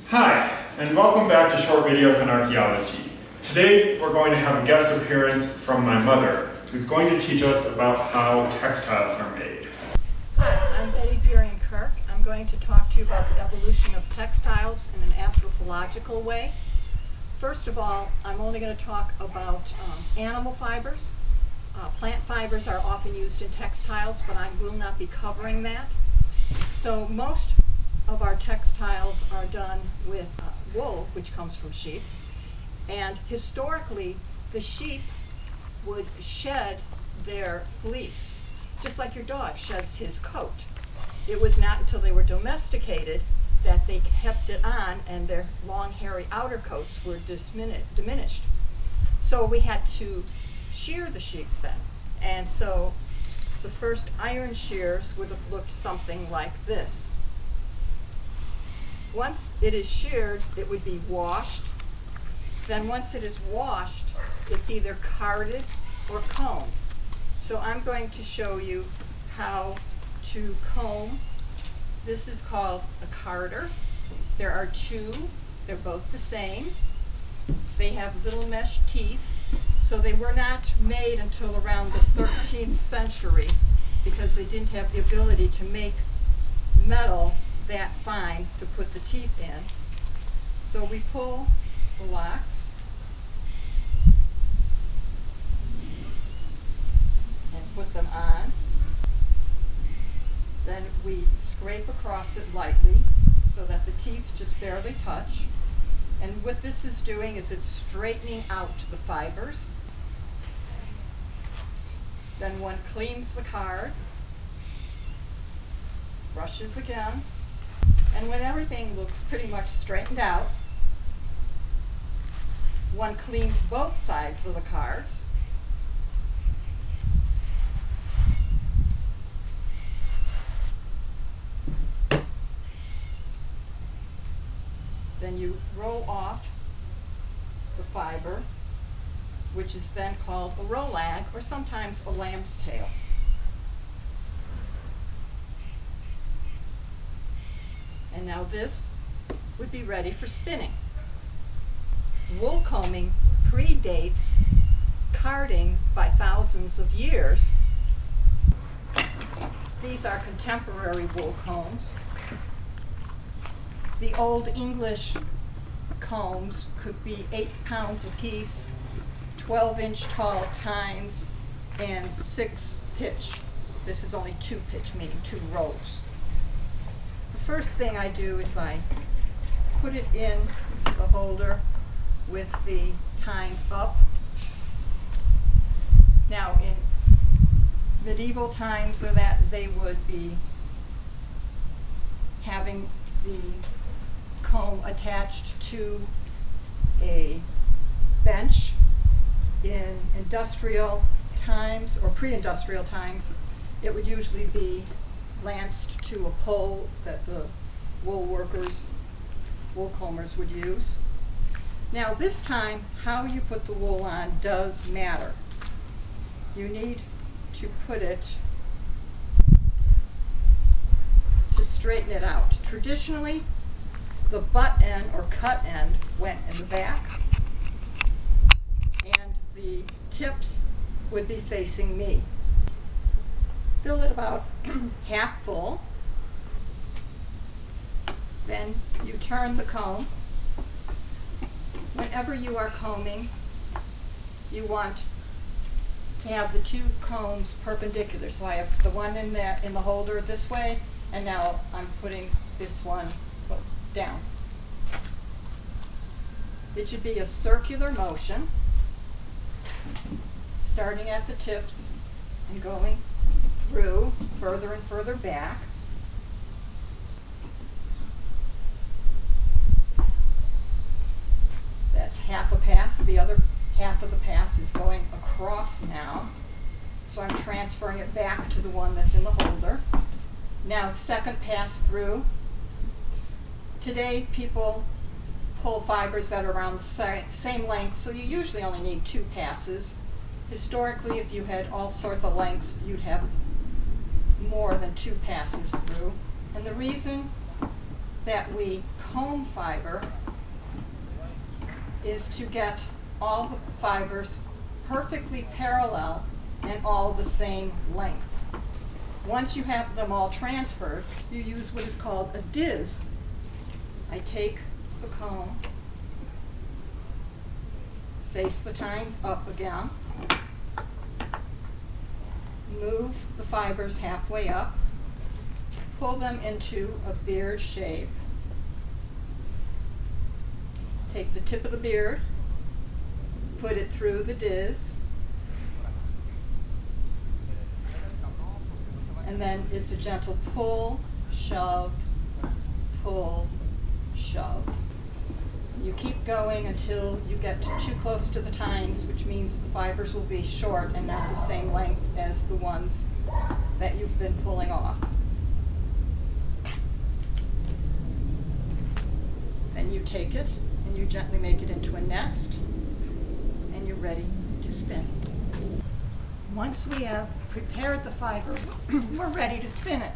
Hi, and welcome back to Short Videos on Archaeology. Today we're going to have a guest appearance from my mother, who's going to teach us about how textiles are made. Hi, I'm Betty Kirk. I'm going to talk to you about the evolution of textiles in an anthropological way. First of all, I'm only going to talk about animal fibers. Plant fibers are often used in textiles, but I will not be covering that. So most of our textiles are done with wool, which comes from sheep. And historically, the sheep would shed their fleece, just like your dog sheds his coat. It was not until they were domesticated that they kept it on and their long, hairy outer coats were diminished. So we had to shear the sheep then. And so the first iron shears would have looked something like this. Once it is sheared, it would be washed. Then once it is washed, it's either carded or combed. So I'm going to show you how to comb. This is called a carder. There are two. They're both the same. They have little mesh teeth. So they were not made until around the 13th century because they didn't have the ability to make metal that fine to put the teeth in. So we pull the locks and put them on. Then we scrape across it lightly so that the teeth just barely touch. And what this is doing is it's straightening out the fibers. Then one cleans the card, brushes again, and when everything looks pretty much straightened out, one cleans both sides of the cards. Then you roll off the fiber, which is then called a rollag or sometimes a lamb's tail. And now this would be ready for spinning. Wool combing predates carding by thousands of years. These are contemporary wool combs. The Old English combs could be 8 pounds apiece, 12-inch tall tines, and 6 pitch. This is only 2 pitch, meaning 2 rows. The first thing I do is I put it in the holder with the tines up. Now in medieval times, or that they would be having the comb attached to a bench. In industrial times or pre-industrial times, it would usually be lanced to a pole that the wool workers, wool combers would use. Now this time, how you put the wool on does matter. You need to put it to straighten it out. Traditionally, the butt end or cut end went in the back, and the tips would be facing me. Fill it about half full. Then you turn the comb. Whenever you are combing, you want to have the 2 combs perpendicular. So I have the one in the holder this way, and now I'm putting this one down. It should be a circular motion, starting at the tips and going through further and further back. That's half a pass. The other half of the pass is going across now. So I'm transferring it back to the one that's in the holder. Now the second pass through. Today people pull fibers that are around the same length, so you usually only need 2 passes. Historically, if you had all sorts of lengths, you'd have more than 2 passes through. And the reason that we comb fiber is to get all the fibers perfectly parallel and all the same length. Once you have them all transferred, you use what is called a diz. I take the comb, face the tines up again, move the fibers halfway up, pull them into a beard shape, take the tip of the beard, put it through the diz, and then it's a gentle pull, shove, pull, shove. You keep going until you get too close to the tines, which means the fibers will be short and not the same length as the ones that you've been pulling off. Then you take it and you gently make it into a nest, and you're ready to spin. Once we have prepared the fiber, we're ready to spin it.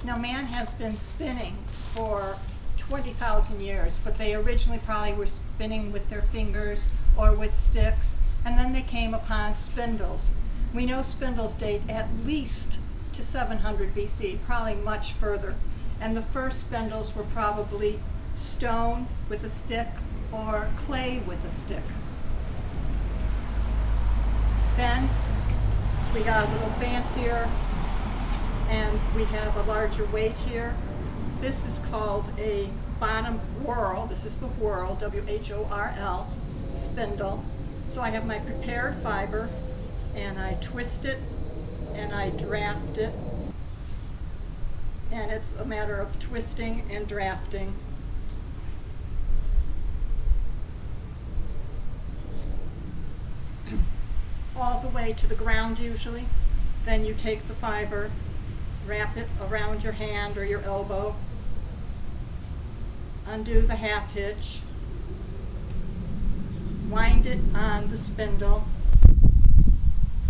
Now, man has been spinning for 20,000 years, but they originally probably were spinning with their fingers or with sticks, and then they came upon spindles. We know spindles date at least to 700 BC, probably much further. And the first spindles were probably stone with a stick or clay with a stick. Then we got a little fancier, and we have a larger weight here. This is called a bottom whorl. This is the whorl, W-H-O-R-L, spindle. So I have my prepared fiber, and I twist it, and I draft it. And it's a matter of twisting and drafting. All the way to the ground usually. Then you take the fiber, wrap it around your hand or your elbow, undo the half hitch, wind it on the spindle,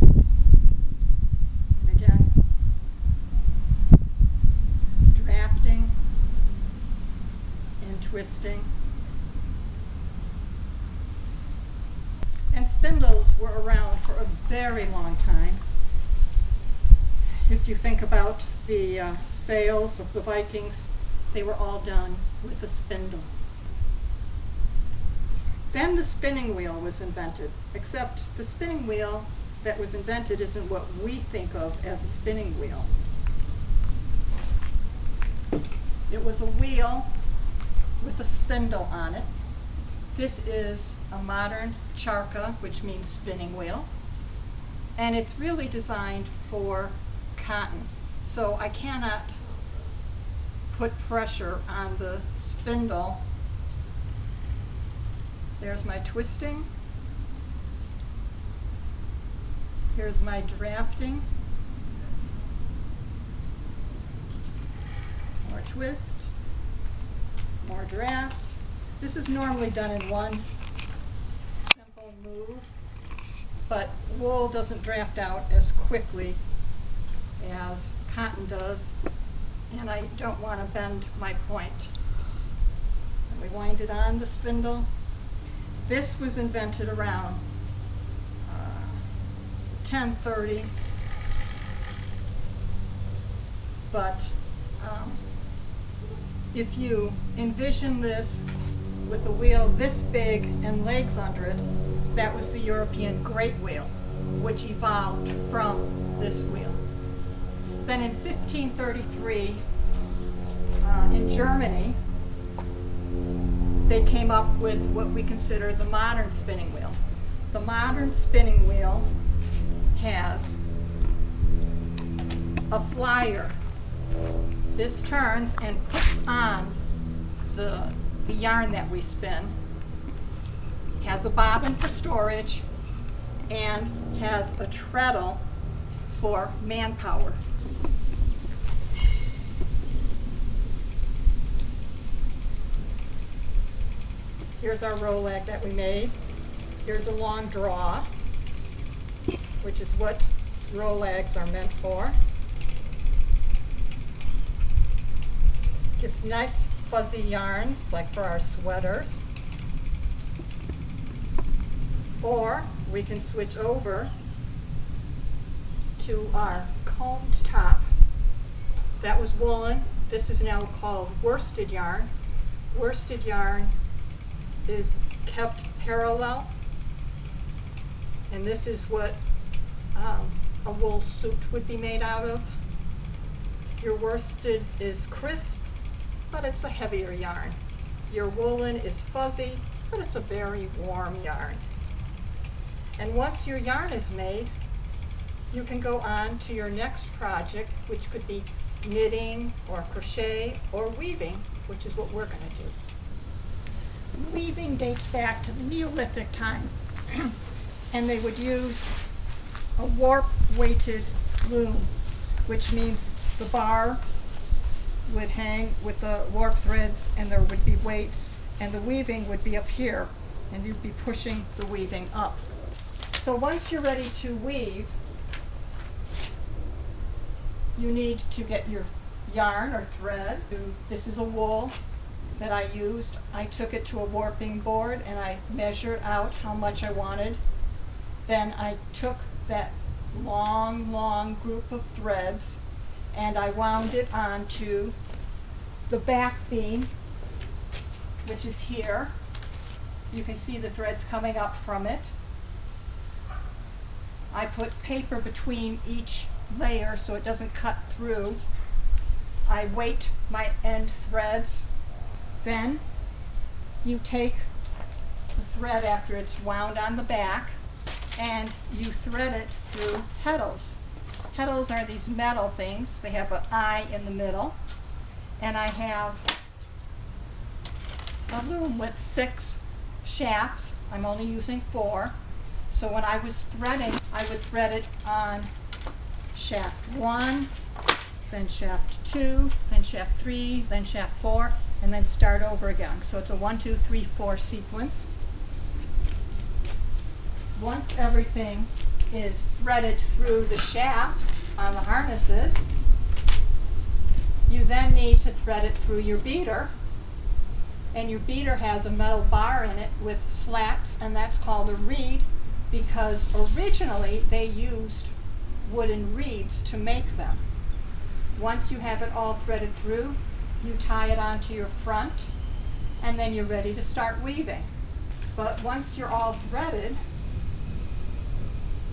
and again, drafting and twisting. And spindles were around for a very long time. If you think about the sails of the Vikings, they were all done with a spindle. Then the spinning wheel was invented, except the spinning wheel that was invented isn't what we think of as a spinning wheel. It was a wheel with a spindle on it. This is a modern charka, which means spinning wheel, and it's really designed for cotton. So I cannot put pressure on the spindle. There's my twisting. Here's my drafting. More twist, more draft. This is normally done in one simple move, but wool doesn't draft out as quickly as cotton does, and I don't want to bend my point. And we wind it on the spindle. This was invented around 1030, but if you envision this with a wheel this big and legs under it, that was the European great wheel, which evolved from this wheel. Then in 1533, in Germany, they came up with what we consider the modern spinning wheel. The modern spinning wheel has a flyer. This turns and puts on the yarn that we spin, has a bobbin for storage, and has a treadle for manpower. Here's our roll lag that we made. Here's a long draw, which is what roll lags are meant for. Gives nice fuzzy yarns, like for our sweaters. Or we can switch over to our combed top. That was woolen. This is now called worsted yarn. Worsted yarn is kept parallel, and this is what a wool suit would be made out of. Your worsted is crisp, but it's a heavier yarn. Your woolen is fuzzy, but it's a very warm yarn. And once your yarn is made, you can go on to your next project, which could be knitting or crochet or weaving, which is what we're going to do. Weaving dates back to the Neolithic time, and they would use a warp-weighted loom, which means the bar would hang with the warp threads and there would be weights, and the weaving would be up here, and you'd be pushing the weaving up. So once you're ready to weave, you need to get your yarn or thread. This is a wool that I used. I took it to a warping board and I measured out how much I wanted. Then I took that long group of threads and I wound it onto the back beam, which is here. You can see the threads coming up from it. I put paper between each layer so it doesn't cut through. I weight my end threads. Then you take the thread after it's wound on the back and you thread it through heddles. Heddles are these metal things. They have an eye in the middle. And I have a loom with 6 shafts. I'm only using 4. So when I was threading, I would thread it on shaft 1, then shaft 2, then shaft 3, then shaft 4, and then start over again. So it's a 1, 2, 3, 4 sequence. Once everything is threaded through the shafts on the harnesses, you then need to thread it through your beater. And your beater has a metal bar in it with slats, and that's called a reed, because originally they used wooden reeds to make them. Once you have it all threaded through, you tie it onto your front, and then you're ready to start weaving. But once you're all threaded,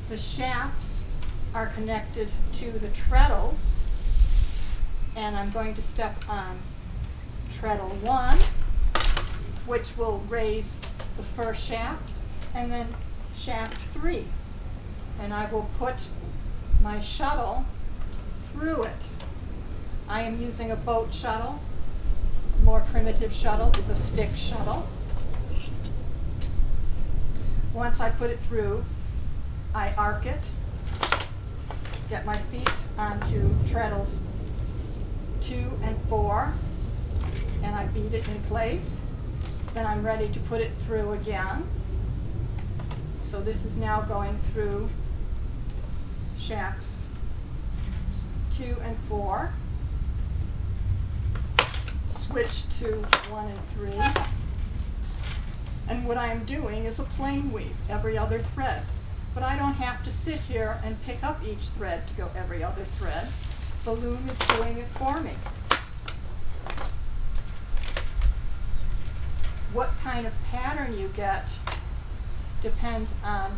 the shafts are connected to the treadles, and I'm going to step on treadle 1, which will raise the first shaft, and then shaft 3. And I will put my shuttle through it. I am using a boat shuttle. A more primitive shuttle is a stick shuttle. Once I put it through, I arc it, get my feet onto treadles 2 and 4, and I beat it in place. Then I'm ready to put it through again. So this is now going through shafts 2 and 4. Switch to 1 and 3. And what I'm doing is a plain weave, every other thread. But I don't have to sit here and pick up each thread to go every other thread. The loom is doing it for me. What kind of pattern you get depends on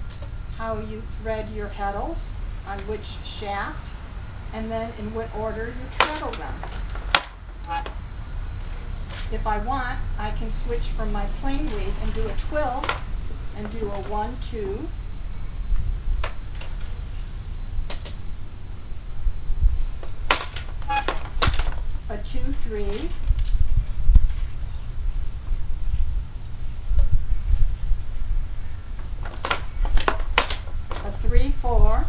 how you thread your heddles, on which shaft, and then in what order you treadle them. If I want, I can switch from my plain weave and do a twill and do a 1, 2, a 2, 3, a 3, 4,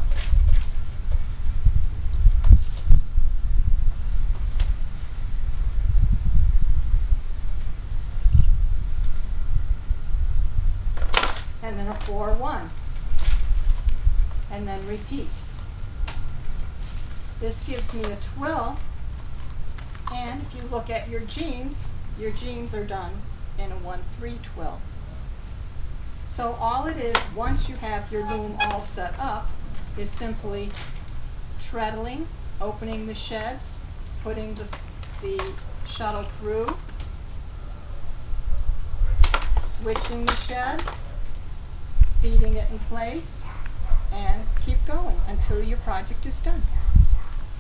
and then a 4, 1, and then repeat. This gives me a twill, and if you look at your jeans, your jeans are done in a 1/3 twill. So all it is, once you have your loom all set up, is simply treadling, opening the sheds, putting the shuttle through, switching the shed, feeding it in place, and keep going until your project is done.